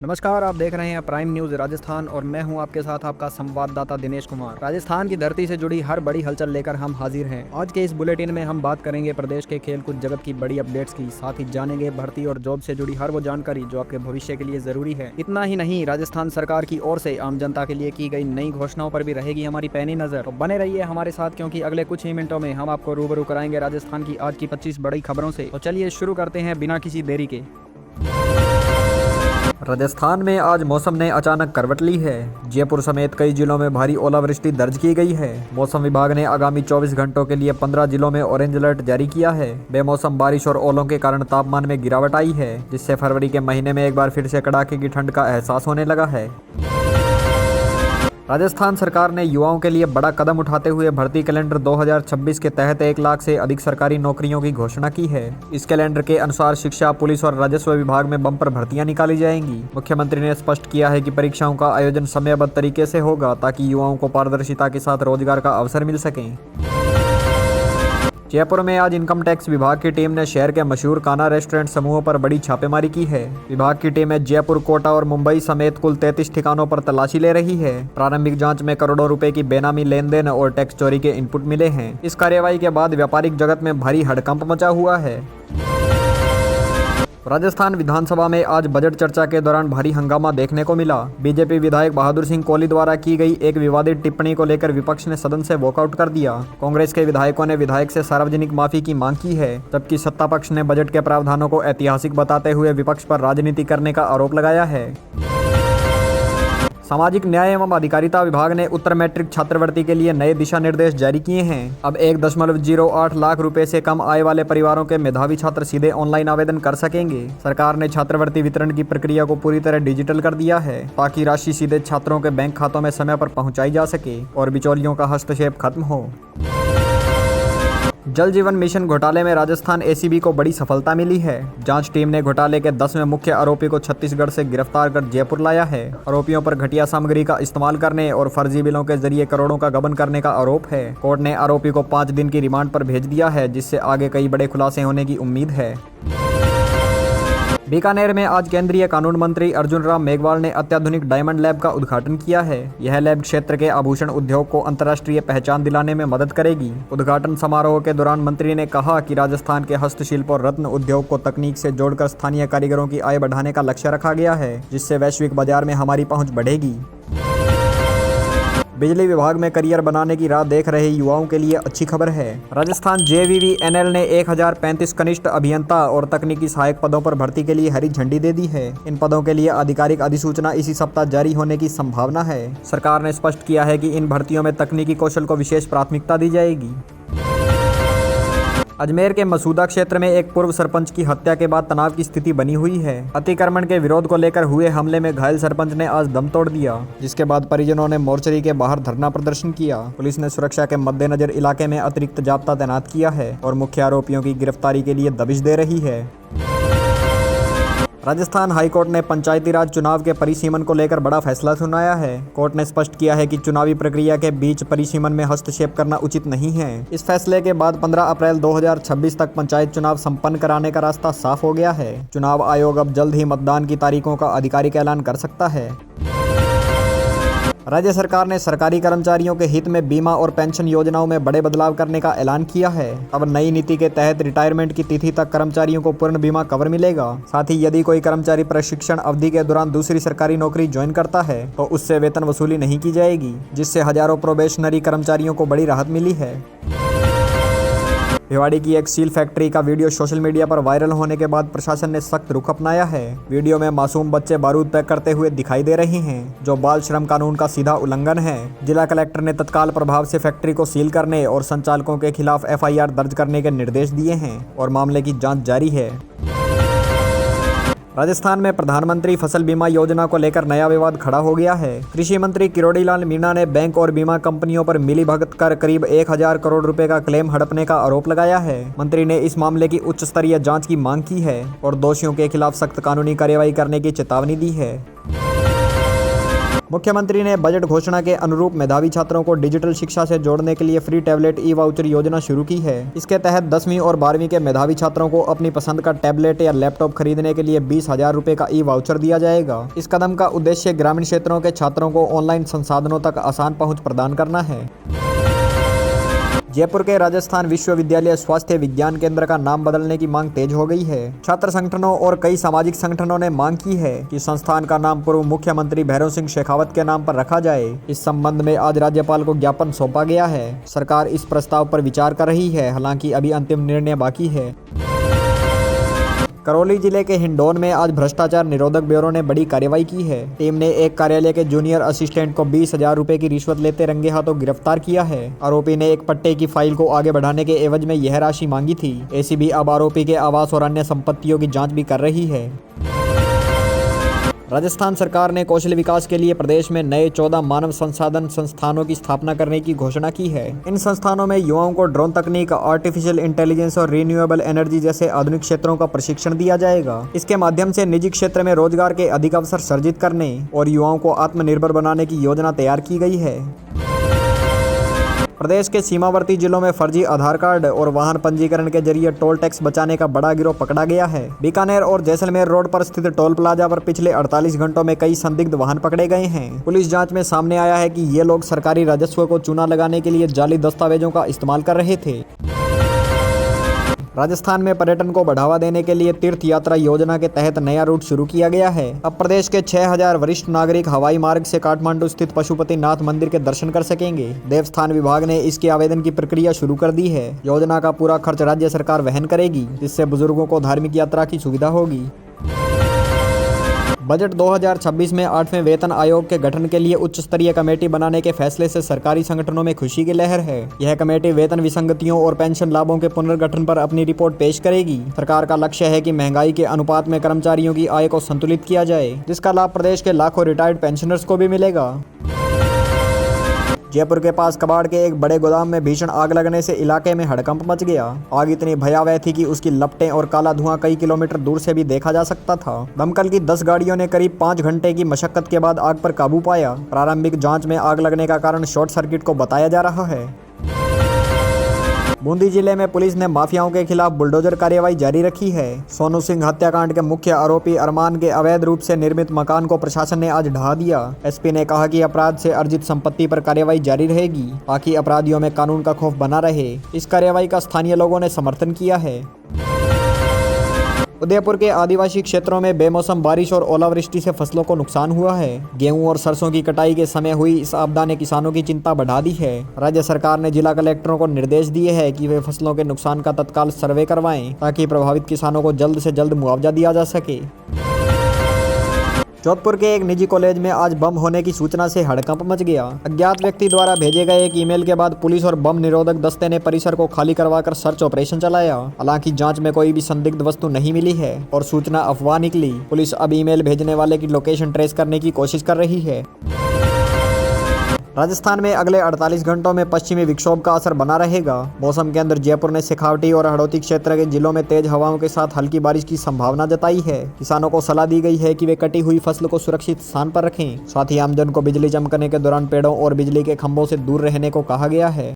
नमस्कार, आप देख रहे हैं प्राइम न्यूज़ राजस्थान और मैं हूं आपके साथ आपका संवाददाता दिनेश कुमार। राजस्थान की धरती से जुड़ी हर बड़ी हलचल लेकर हम हाजिर हैं। आज के इस बुलेटिन में हम बात करेंगे प्रदेश के खेलकूद जगत की बड़ी अपडेट्स की, साथ ही जानेंगे भर्ती और जॉब से जुड़ी हर वो जानकारी जो आपके भविष्य के लिए जरूरी है। इतना ही नहीं, राजस्थान सरकार की ओर से आम जनता के लिए की गई नई घोषणाओं पर भी रहेगी हमारी पैनी नजर। तो बने रहिए हमारे साथ, क्योंकि अगले कुछ ही मिनटों में हम आपको रूबरू कराएंगे राजस्थान की आज की 25 बड़ी खबरों से। तो चलिए शुरू करते हैं बिना किसी देरी के। राजस्थान में आज मौसम ने अचानक करवट ली है। जयपुर समेत कई जिलों में भारी ओलावृष्टि दर्ज की गई है। मौसम विभाग ने आगामी 24 घंटों के लिए 15 जिलों में ऑरेंज अलर्ट जारी किया है। बेमौसम बारिश और ओलों के कारण तापमान में गिरावट आई है, जिससे फरवरी के महीने में एक बार फिर से कड़ाके की ठंड का एहसास होने लगा है। राजस्थान सरकार ने युवाओं के लिए बड़ा कदम उठाते हुए भर्ती कैलेंडर 2026 के तहत 1 लाख से अधिक सरकारी नौकरियों की घोषणा की है। इस कैलेंडर के अनुसार शिक्षा, पुलिस और राजस्व विभाग में बम्पर भर्तियां निकाली जाएंगी। मुख्यमंत्री ने स्पष्ट किया है कि परीक्षाओं का आयोजन समयबद्ध तरीके से होगा, ताकि युवाओं को पारदर्शिता के साथ रोजगार का अवसर मिल सके। जयपुर में आज इनकम टैक्स विभाग की टीम ने शहर के मशहूर कान्हा रेस्टोरेंट समूहों पर बड़ी छापेमारी की है। विभाग की टीमें जयपुर, कोटा और मुंबई समेत कुल 33 ठिकानों पर तलाशी ले रही है। प्रारंभिक जांच में करोड़ों रुपए की बेनामी लेन देन और टैक्स चोरी के इनपुट मिले हैं। इस कार्यवाही के बाद व्यापारिक जगत में भारी हड़कंप मचा हुआ है। राजस्थान विधानसभा में आज बजट चर्चा के दौरान भारी हंगामा देखने को मिला। बीजेपी विधायक बहादुर सिंह कोहली द्वारा की गई एक विवादित टिप्पणी को लेकर विपक्ष ने सदन से वॉकआउट कर दिया। कांग्रेस के विधायकों ने विधायक से सार्वजनिक माफी की मांग की है, जबकि सत्ता पक्ष ने बजट के प्रावधानों को ऐतिहासिक बताते हुए विपक्ष पर राजनीति करने का आरोप लगाया है। सामाजिक न्याय एवं अधिकारिता विभाग ने उत्तर मैट्रिक छात्रवृत्ति के लिए नए दिशा निर्देश जारी किए हैं। अब 1.08 लाख रुपए से कम आय वाले परिवारों के मेधावी छात्र सीधे ऑनलाइन आवेदन कर सकेंगे। सरकार ने छात्रवृत्ति वितरण की प्रक्रिया को पूरी तरह डिजिटल कर दिया है, ताकि राशि सीधे छात्रों के बैंक खातों में समय पर पहुंचाई जा सके और बिचौलियों का हस्तक्षेप खत्म हो। जल जीवन मिशन घोटाले में राजस्थान एसीबी को बड़ी सफलता मिली है। जांच टीम ने घोटाले के 10वें मुख्य आरोपी को छत्तीसगढ़ से गिरफ्तार कर जयपुर लाया है। आरोपियों पर घटिया सामग्री का इस्तेमाल करने और फर्जी बिलों के जरिए करोड़ों का गबन करने का आरोप है। कोर्ट ने आरोपी को 5 दिन की रिमांड पर भेज दिया है, जिससे आगे कई बड़े खुलासे होने की उम्मीद है। बीकानेर में आज केंद्रीय कानून मंत्री अर्जुन राम मेघवाल ने अत्याधुनिक डायमंड लैब का उद्घाटन किया है। यह लैब क्षेत्र के आभूषण उद्योग को अंतर्राष्ट्रीय पहचान दिलाने में मदद करेगी। उद्घाटन समारोह के दौरान मंत्री ने कहा कि राजस्थान के हस्तशिल्प और रत्न उद्योग को तकनीक से जोड़कर स्थानीय कारीगरों की आय बढ़ाने का लक्ष्य रखा गया है, जिससे वैश्विक बाजार में हमारी पहुंच बढ़ेगी। बिजली विभाग में करियर बनाने की राह देख रहे युवाओं के लिए अच्छी खबर है। राजस्थान JVVNL ने 1035 कनिष्ठ अभियंता और तकनीकी सहायक पदों पर भर्ती के लिए हरी झंडी दे दी है। इन पदों के लिए आधिकारिक अधिसूचना इसी सप्ताह जारी होने की संभावना है। सरकार ने स्पष्ट किया है कि इन भर्तियों में तकनीकी कौशल को विशेष प्राथमिकता दी जाएगी। अजमेर के मसूदा क्षेत्र में एक पूर्व सरपंच की हत्या के बाद तनाव की स्थिति बनी हुई है। अतिक्रमण के विरोध को लेकर हुए हमले में घायल सरपंच ने आज दम तोड़ दिया, जिसके बाद परिजनों ने मोर्चरी के बाहर धरना प्रदर्शन किया। पुलिस ने सुरक्षा के मद्देनजर इलाके में अतिरिक्त जाब्ता तैनात किया है और मुख्य आरोपियों की गिरफ्तारी के लिए दबिश दे रही है। राजस्थान हाईकोर्ट ने पंचायती राज चुनाव के परिसीमन को लेकर बड़ा फैसला सुनाया है। कोर्ट ने स्पष्ट किया है कि चुनावी प्रक्रिया के बीच परिसीमन में हस्तक्षेप करना उचित नहीं है। इस फैसले के बाद 15 अप्रैल 2026 तक पंचायत चुनाव संपन्न कराने का रास्ता साफ हो गया है। चुनाव आयोग अब जल्द ही मतदान की तारीखों का आधिकारिक ऐलान कर सकता है। राज्य सरकार ने सरकारी कर्मचारियों के हित में बीमा और पेंशन योजनाओं में बड़े बदलाव करने का ऐलान किया है। अब नई नीति के तहत रिटायरमेंट की तिथि तक कर्मचारियों को पूर्ण बीमा कवर मिलेगा। साथ ही यदि कोई कर्मचारी प्रशिक्षण अवधि के दौरान दूसरी सरकारी नौकरी ज्वाइन करता है तो उससे वेतन वसूली नहीं की जाएगी, जिससे हजारों प्रोबेशनरी कर्मचारियों को बड़ी राहत मिली है। भिवाड़ी की एक सील फैक्ट्री का वीडियो सोशल मीडिया पर वायरल होने के बाद प्रशासन ने सख्त रुख अपनाया है। वीडियो में मासूम बच्चे बारूद पैक करते हुए दिखाई दे रहे हैं, जो बाल श्रम कानून का सीधा उल्लंघन है। जिला कलेक्टर ने तत्काल प्रभाव से फैक्ट्री को सील करने और संचालकों के खिलाफ FIR दर्ज करने के निर्देश दिए हैं और मामले की जाँच जारी है। राजस्थान में प्रधानमंत्री फसल बीमा योजना को लेकर नया विवाद खड़ा हो गया है। कृषि मंत्री किरोड़ी लाल मीणा ने बैंक और बीमा कंपनियों पर मिलीभगत कर करीब 1000 करोड़ रुपए का क्लेम हड़पने का आरोप लगाया है। मंत्री ने इस मामले की उच्च स्तरीय जांच की मांग की है और दोषियों के खिलाफ सख्त कानूनी कार्रवाई करने की चेतावनी दी है। मुख्यमंत्री ने बजट घोषणा के अनुरूप मेधावी छात्रों को डिजिटल शिक्षा से जोड़ने के लिए फ्री टैबलेट ई वाउचर योजना शुरू की है। इसके तहत 10वीं और 12वीं के मेधावी छात्रों को अपनी पसंद का टैबलेट या लैपटॉप खरीदने के लिए 20,000 रुपए का ई वाउचर दिया जाएगा। इस कदम का उद्देश्य ग्रामीण क्षेत्रों के छात्रों को ऑनलाइन संसाधनों तक आसान पहुंच प्रदान करना है। जयपुर के राजस्थान विश्वविद्यालय स्वास्थ्य विज्ञान केंद्र का नाम बदलने की मांग तेज हो गई है। छात्र संगठनों और कई सामाजिक संगठनों ने मांग की है कि संस्थान का नाम पूर्व मुख्यमंत्री भैरव सिंह शेखावत के नाम पर रखा जाए। इस संबंध में आज राज्यपाल को ज्ञापन सौंपा गया है। सरकार इस प्रस्ताव पर विचार कर रही है, हालांकि अभी अंतिम निर्णय बाकी है। करौली जिले के हिंडौन में आज भ्रष्टाचार निरोधक ब्यूरो ने बड़ी कार्रवाई की है। टीम ने एक कार्यालय के जूनियर असिस्टेंट को 20,000 रुपए की रिश्वत लेते रंगे हाथों गिरफ्तार किया है। आरोपी ने एक पट्टे की फाइल को आगे बढ़ाने के एवज में यह राशि मांगी थी। एसीबी अब आरोपी के आवास और अन्य संपत्तियों की जांच भी कर रही है। राजस्थान सरकार ने कौशल विकास के लिए प्रदेश में नए 14 मानव संसाधन संस्थानों की स्थापना करने की घोषणा की है। इन संस्थानों में युवाओं को ड्रोन तकनीक, आर्टिफिशियल इंटेलिजेंस और रिन्यूएबल एनर्जी जैसे आधुनिक क्षेत्रों का प्रशिक्षण दिया जाएगा। इसके माध्यम से निजी क्षेत्र में रोजगार के अधिक अवसर सर्जित करने और युवाओं को आत्मनिर्भर बनाने की योजना तैयार की गई है। प्रदेश के सीमावर्ती जिलों में फर्जी आधार कार्ड और वाहन पंजीकरण के जरिए टोल टैक्स बचाने का बड़ा गिरोह पकड़ा गया है। बीकानेर और जैसलमेर रोड पर स्थित टोल प्लाजा पर पिछले 48 घंटों में कई संदिग्ध वाहन पकड़े गए हैं। पुलिस जांच में सामने आया है कि ये लोग सरकारी राजस्व को चूना लगाने के लिए जाली दस्तावेजों का इस्तेमाल कर रहे थे। राजस्थान में पर्यटन को बढ़ावा देने के लिए तीर्थ यात्रा योजना के तहत नया रूट शुरू किया गया है। अब प्रदेश के 6,000 वरिष्ठ नागरिक हवाई मार्ग से काठमांडू स्थित पशुपतिनाथ मंदिर के दर्शन कर सकेंगे। देवस्थान विभाग ने इसके आवेदन की प्रक्रिया शुरू कर दी है। योजना का पूरा खर्च राज्य सरकार वहन करेगी, जिससे बुजुर्गों को धार्मिक यात्रा की सुविधा होगी। बजट 2026 में 8वें वेतन आयोग के गठन के लिए उच्च स्तरीय कमेटी बनाने के फैसले से सरकारी संगठनों में खुशी की लहर है। यह कमेटी वेतन विसंगतियों और पेंशन लाभों के पुनर्गठन पर अपनी रिपोर्ट पेश करेगी। सरकार का लक्ष्य है कि महंगाई के अनुपात में कर्मचारियों की आय को संतुलित किया जाए, जिसका लाभ प्रदेश के लाखों रिटायर्ड पेंशनर्स को भी मिलेगा। जयपुर के पास कबाड़ के एक बड़े गोदाम में भीषण आग लगने से इलाके में हड़कंप मच गया। आग इतनी भयावह थी कि उसकी लपटें और काला धुआं कई किलोमीटर दूर से भी देखा जा सकता था। दमकल की 10 गाड़ियों ने करीब 5 घंटे की मशक्कत के बाद आग पर काबू पाया। प्रारंभिक जांच में आग लगने का कारण शॉर्ट सर्किट को बताया जा रहा है। बूंदी जिले में पुलिस ने माफियाओं के खिलाफ बुलडोजर कार्रवाई जारी रखी है। सोनू सिंह हत्याकांड के मुख्य आरोपी अरमान के अवैध रूप से निर्मित मकान को प्रशासन ने आज ढहा दिया। एसपी ने कहा कि अपराध से अर्जित संपत्ति पर कार्रवाई जारी रहेगी, ताकि अपराधियों में कानून का खौफ बना रहे। इस कार्रवाई का स्थानीय लोगों ने समर्थन किया है। उदयपुर के आदिवासी क्षेत्रों में बेमौसम बारिश और ओलावृष्टि से फसलों को नुकसान हुआ है। गेहूं और सरसों की कटाई के समय हुई इस आपदा ने किसानों की चिंता बढ़ा दी है। राज्य सरकार ने जिला कलेक्टरों को निर्देश दिए हैं कि वे फसलों के नुकसान का तत्काल सर्वे करवाएं, ताकि प्रभावित किसानों को जल्द से जल्द मुआवजा दिया जा सके। जोधपुर के एक निजी कॉलेज में आज बम होने की सूचना से हड़कंप मच गया। अज्ञात व्यक्ति द्वारा भेजे गए एक ईमेल के बाद पुलिस और बम निरोधक दस्ते ने परिसर को खाली करवाकर सर्च ऑपरेशन चलाया। हालांकि जांच में कोई भी संदिग्ध वस्तु नहीं मिली है और सूचना अफवाह निकली। पुलिस अब ईमेल भेजने वाले की लोकेशन ट्रेस करने की कोशिश कर रही है। राजस्थान में अगले 48 घंटों में पश्चिमी विक्षोभ का असर बना रहेगा। मौसम केंद्र जयपुर ने शेखावटी और हड़ौती क्षेत्र के जिलों में तेज हवाओं के साथ हल्की बारिश की संभावना जताई है। किसानों को सलाह दी गई है कि वे कटी हुई फसल को सुरक्षित स्थान पर रखें। साथ ही आमजन को बिजली चमकने के दौरान पेड़ों और बिजली के खंभों से दूर रहने को कहा गया है।